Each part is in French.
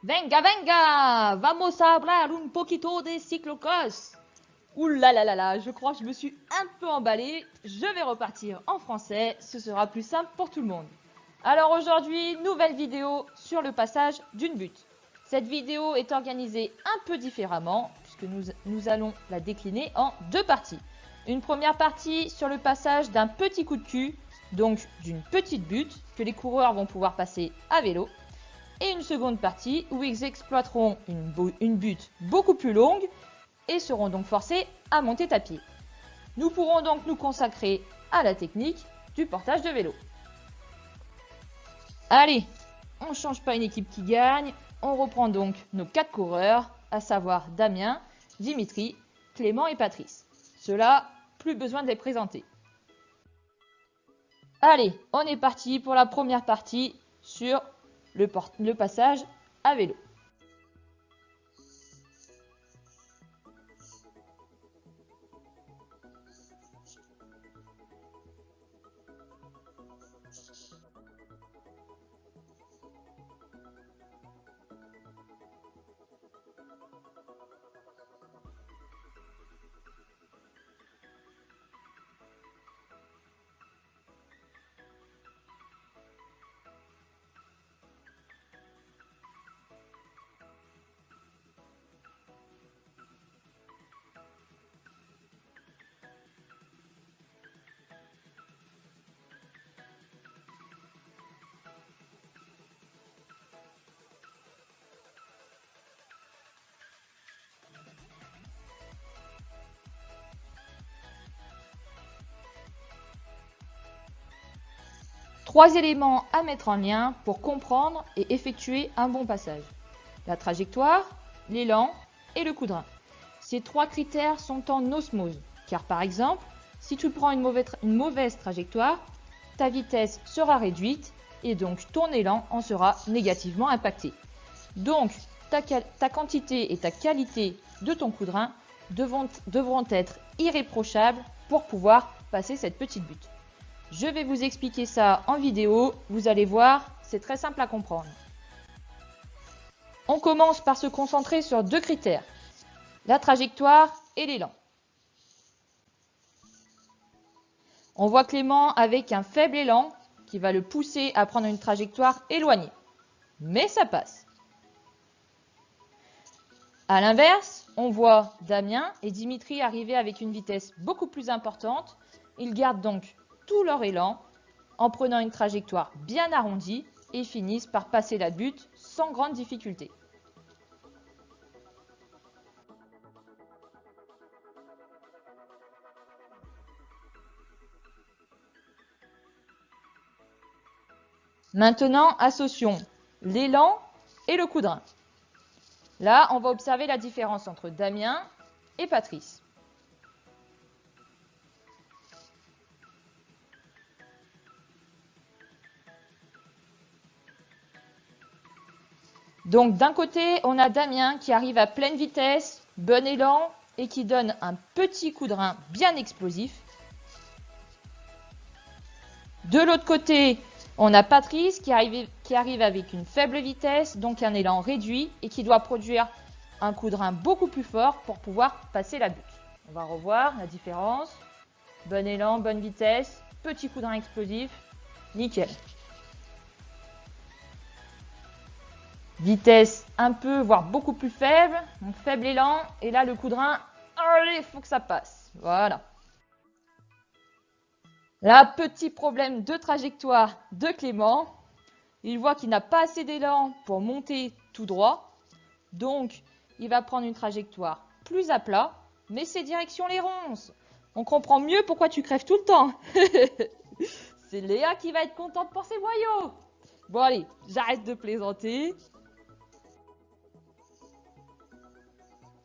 Venga, venga, vamos a hablar un poquito de cyclocross. Ouh là là là là, je crois que je me suis un peu emballée. Je vais repartir en français, ce sera plus simple pour tout le monde. Alors aujourd'hui, nouvelle vidéo sur le passage d'une butte. Cette vidéo est organisée un peu différemment puisque nous allons la décliner en deux parties. Une première partie sur le passage d'un petit coup de cul, donc d'une petite butte que les coureurs vont pouvoir passer à vélo. Et une seconde partie où ils exploiteront une butte beaucoup plus longue et seront donc forcés à monter à pied. Nous pourrons donc nous consacrer à la technique du portage de vélo. Allez, on ne change pas une équipe qui gagne, on reprend donc nos 4 coureurs, à savoir Damien, Dimitri, Clément et Patrice. Ceux-là, plus besoin de les présenter. Allez, on est parti pour la première partie sur le passage à vélo. Trois éléments à mettre en lien pour comprendre et effectuer un bon passage. La trajectoire, l'élan et le coup de rein. Ces trois critères sont en osmose, car par exemple, si tu prends une mauvaise trajectoire, ta vitesse sera réduite et donc ton élan en sera négativement impacté. Donc, ta quantité et ta qualité de ton coup de rein devront être irréprochables pour pouvoir passer cette petite butte. Je vais vous expliquer ça en vidéo, vous allez voir, c'est très simple à comprendre. On commence par se concentrer sur deux critères, la trajectoire et l'élan. On voit Clément avec un faible élan qui va le pousser à prendre une trajectoire éloignée, mais ça passe. A l'inverse, on voit Damien et Dimitri arriver avec une vitesse beaucoup plus importante, ils gardent donc tout leur élan en prenant une trajectoire bien arrondie et finissent par passer la butte sans grande difficulté. Maintenant, associons l'élan et le coup de rein. Là, on va observer la différence entre Damien et Patrice. Donc d'un côté, on a Damien qui arrive à pleine vitesse, bon élan et qui donne un petit coup de rein bien explosif. De l'autre côté, on a Patrice qui arrive avec une faible vitesse, donc un élan réduit et qui doit produire un coup de rein beaucoup plus fort pour pouvoir passer la butte. On va revoir la différence. Bon élan, bonne vitesse, petit coup de rein explosif, nickel. Vitesse un peu, voire beaucoup plus faible, donc faible élan, et là le coup de rein, allez, il faut que ça passe. Voilà. Là, petit problème de trajectoire de Clément. Il voit qu'il n'a pas assez d'élan pour monter tout droit, donc il va prendre une trajectoire plus à plat, mais c'est direction les ronces. On comprend mieux pourquoi tu crèves tout le temps. C'est Léa qui va être contente pour ses boyaux. Bon allez, j'arrête de plaisanter.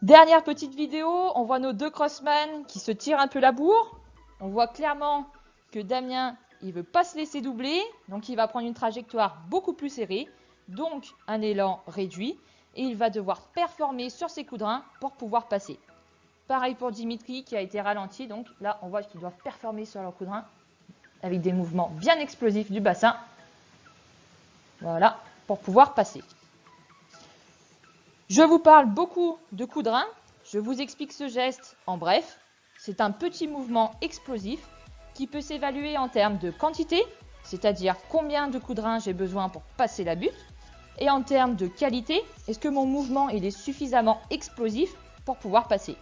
Dernière petite vidéo, on voit nos deux crossmen qui se tirent un peu la bourre. On voit clairement que Damien, il veut pas se laisser doubler, donc il va prendre une trajectoire beaucoup plus serrée, donc un élan réduit, et il va devoir performer sur ses coups de rein pour pouvoir passer. Pareil pour Dimitri qui a été ralenti, donc là on voit qu'ils doivent performer sur leur coup de rein avec des mouvements bien explosifs du bassin. Voilà, pour pouvoir passer. Je vous parle beaucoup de coup de rein. Je vous explique ce geste en bref. C'est un petit mouvement explosif qui peut s'évaluer en termes de quantité, c'est-à-dire combien de coups de rein j'ai besoin pour passer la butte, et en termes de qualité, est-ce que mon mouvement il est suffisamment explosif pour pouvoir passer.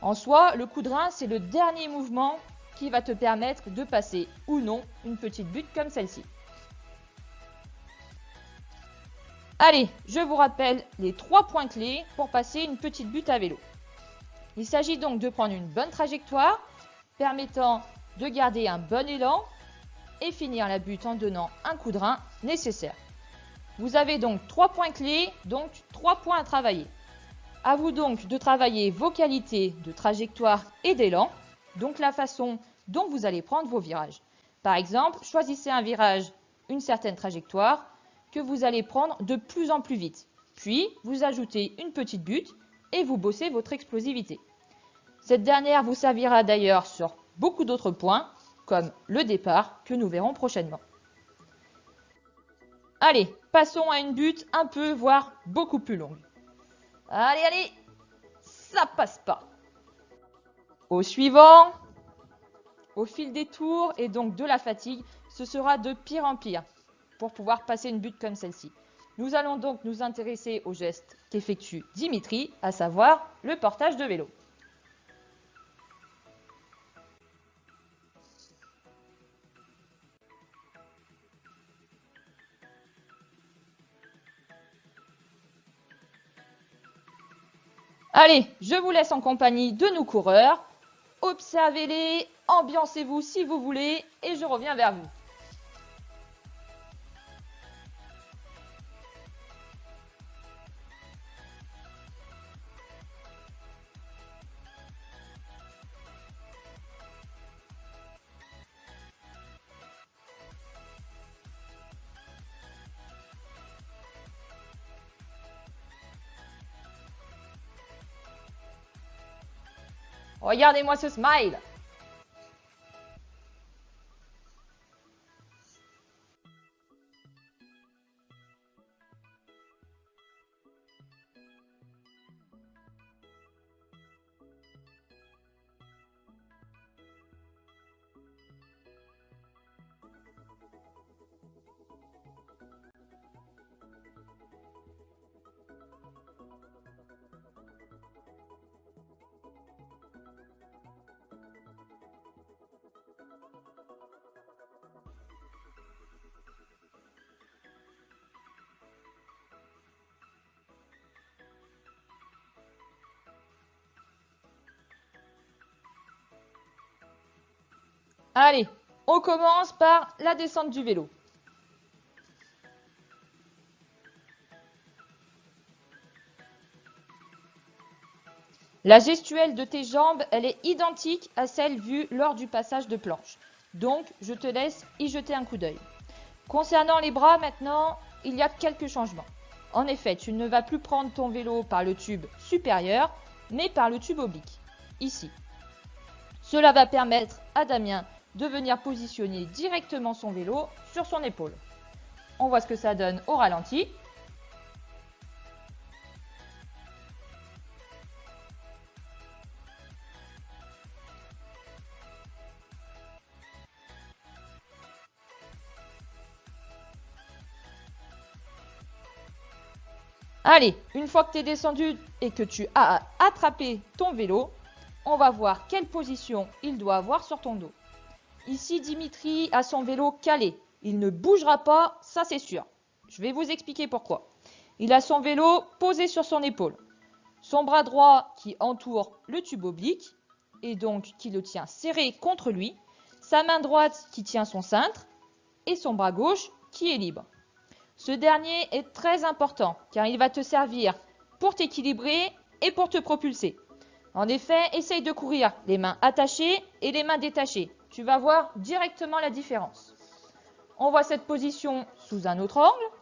En soi, le coup de rein, c'est le dernier mouvement qui va te permettre de passer ou non une petite butte comme celle-ci. Allez, je vous rappelle les 3 points clés pour passer une petite butte à vélo. Il s'agit donc de prendre une bonne trajectoire permettant de garder un bon élan et finir la butte en donnant un coup de rein nécessaire. Vous avez donc 3 points clés, donc 3 points à travailler. À vous donc de travailler vos qualités de trajectoire et d'élan, donc la façon dont vous allez prendre vos virages. Par exemple, choisissez un virage, une certaine trajectoire que vous allez prendre de plus en plus vite. Puis, vous ajoutez une petite butte et vous bossez votre explosivité. Cette dernière vous servira d'ailleurs sur beaucoup d'autres points, comme le départ que nous verrons prochainement. Allez, passons à une butte un peu, voire beaucoup plus longue. Allez, allez, ça passe pas. Au suivant, au fil des tours et donc de la fatigue, ce sera de pire en pire pour pouvoir passer une butte comme celle-ci. Nous allons donc nous intéresser au geste qu'effectue Dimitri, à savoir le portage de vélo. Allez, je vous laisse en compagnie de nos coureurs. Observez-les, ambiancez-vous si vous voulez et je reviens vers vous. Regardez-moi ce smile! Allez, on commence par la descente du vélo. La gestuelle de tes jambes, elle est identique à celle vue lors du passage de planche. Donc, je te laisse y jeter un coup d'œil. Concernant les bras maintenant, il y a quelques changements. En effet, tu ne vas plus prendre ton vélo par le tube supérieur, mais par le tube oblique, ici. Cela va permettre à Damien de venir positionner directement son vélo sur son épaule. On voit ce que ça donne au ralenti. Allez, une fois que tu es descendu et que tu as attrapé ton vélo, on va voir quelle position il doit avoir sur ton dos. Ici, Dimitri a son vélo calé. Il ne bougera pas, ça c'est sûr. Je vais vous expliquer pourquoi. Il a son vélo posé sur son épaule. Son bras droit qui entoure le tube oblique et donc qui le tient serré contre lui. Sa main droite qui tient son cintre et son bras gauche qui est libre. Ce dernier est très important car il va te servir pour t'équilibrer et pour te propulser. En effet, essaye de courir les mains attachées et les mains détachées. Tu vas voir directement la différence. On voit cette position sous un autre angle.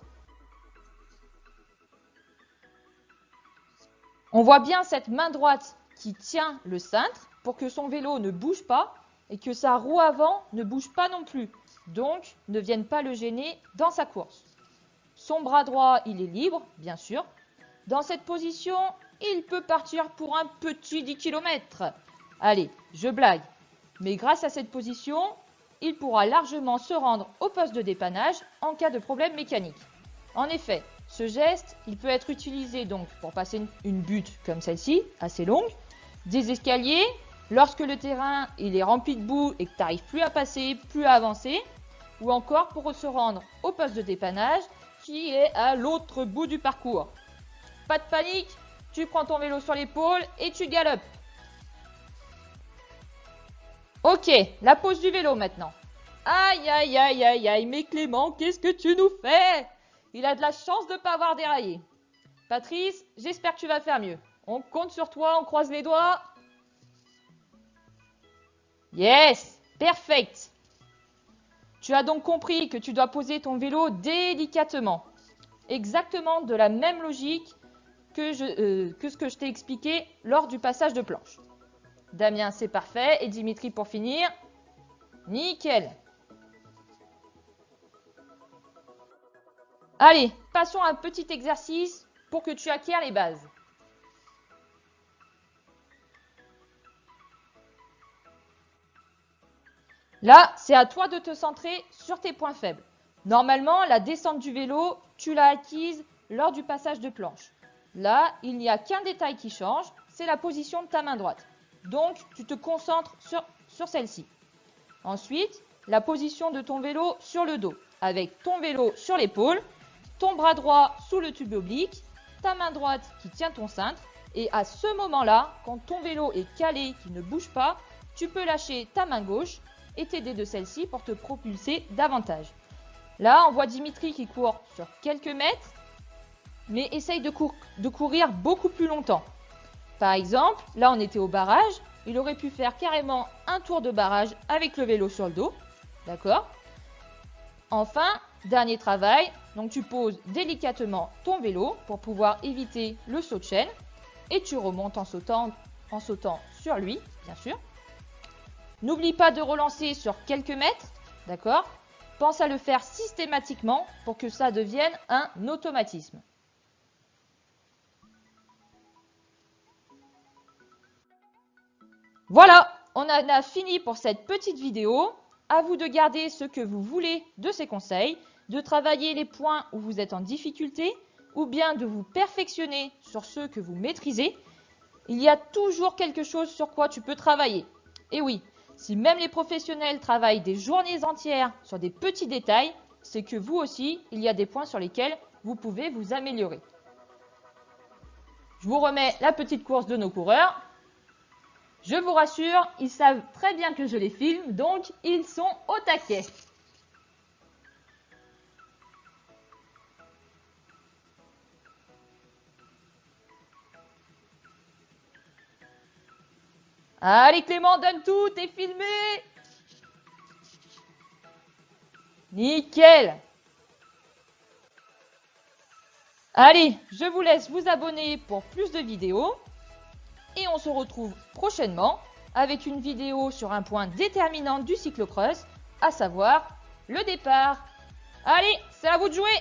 On voit bien cette main droite qui tient le cintre pour que son vélo ne bouge pas et que sa roue avant ne bouge pas non plus. Donc, ne vienne pas le gêner dans sa course. Son bras droit, il est libre, bien sûr. Dans cette position, il peut partir pour un petit 10 km. Allez, je blague. Mais grâce à cette position, il pourra largement se rendre au poste de dépannage en cas de problème mécanique. En effet, ce geste, il peut être utilisé donc pour passer une butte comme celle-ci, assez longue, des escaliers, lorsque le terrain il est rempli de boue et que tu n'arrives plus à passer, plus à avancer, ou encore pour se rendre au poste de dépannage qui est à l'autre bout du parcours. Pas de panique, tu prends ton vélo sur l'épaule et tu galopes. Ok, la pose du vélo maintenant. Aïe, aïe, aïe, aïe, aïe, mais Clément, qu'est-ce que tu nous fais? Il a de la chance de ne pas avoir déraillé. Patrice, j'espère que tu vas faire mieux. On compte sur toi, on croise les doigts. Yes, perfect. Tu as donc compris que tu dois poser ton vélo délicatement. Exactement de la même logique que ce que je t'ai expliqué lors du passage de planche. Damien, c'est parfait. Et Dimitri, pour finir. Nickel. Allez, passons à un petit exercice pour que tu acquières les bases. Là, c'est à toi de te centrer sur tes points faibles. Normalement, la descente du vélo, tu l'as acquise lors du passage de planche. Là, il n'y a qu'un détail qui change, c'est la position de ta main droite. Donc, tu te concentres sur celle-ci. Ensuite, la position de ton vélo sur le dos, avec ton vélo sur l'épaule, ton bras droit sous le tube oblique, ta main droite qui tient ton cintre. Et à ce moment-là, quand ton vélo est calé, qui ne bouge pas, tu peux lâcher ta main gauche et t'aider de celle-ci pour te propulser davantage. Là, on voit Dimitri qui court sur quelques mètres, mais essaye de courir beaucoup plus longtemps. Par exemple, là on était au barrage, il aurait pu faire carrément un tour de barrage avec le vélo sur le dos. D'accord? Enfin, dernier travail, donc tu poses délicatement ton vélo pour pouvoir éviter le saut de chaîne et tu remontes en sautant sur lui, bien sûr. N'oublie pas de relancer sur quelques mètres, d'accord? Pense à le faire systématiquement pour que ça devienne un automatisme. Voilà, on en a fini pour cette petite vidéo. À vous de garder ce que vous voulez de ces conseils, de travailler les points où vous êtes en difficulté ou bien de vous perfectionner sur ceux que vous maîtrisez. Il y a toujours quelque chose sur quoi tu peux travailler. Et oui, si même les professionnels travaillent des journées entières sur des petits détails, c'est que vous aussi, il y a des points sur lesquels vous pouvez vous améliorer. Je vous remets la petite course de nos coureurs. Je vous rassure, ils savent très bien que je les filme, donc ils sont au taquet. Allez Clément, donne tout, t'es filmé. Nickel. Allez, je vous laisse vous abonner pour plus de vidéos. Et on se retrouve prochainement avec une vidéo sur un point déterminant du cyclocross, à savoir le départ. Allez, c'est à vous de jouer!